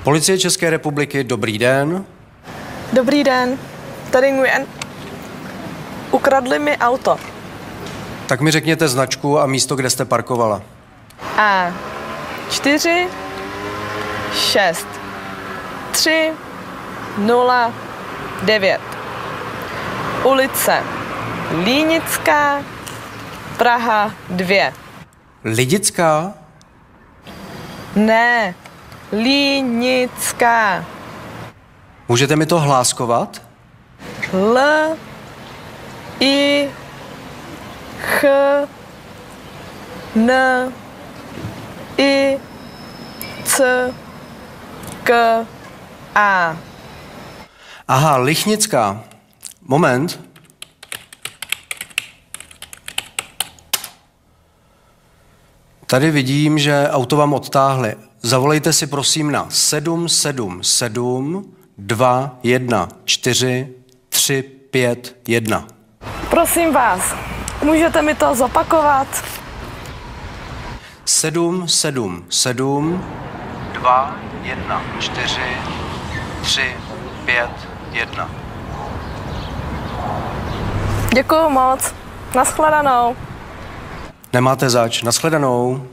Policie České republiky, dobrý den. Dobrý den, tady Nguyen. Ukradli mi auto. Tak mi řekněte značku a místo, kde jste parkovala. A 4 6 3 0 9. Ulice Línická, Praha 2. Lidická? Ne, Línická. Můžete mi to hláskovat? L I Ch N I C K A. Aha, Lichnická. Moment. Tady vidím, že auto vám odtáhli. Zavolejte si prosím na 777 214 351. Prosím vás, můžete mi to zopakovat? 777 214 351. Děkuju moc. Nashledanou. Nemáte zač. Nashledanou.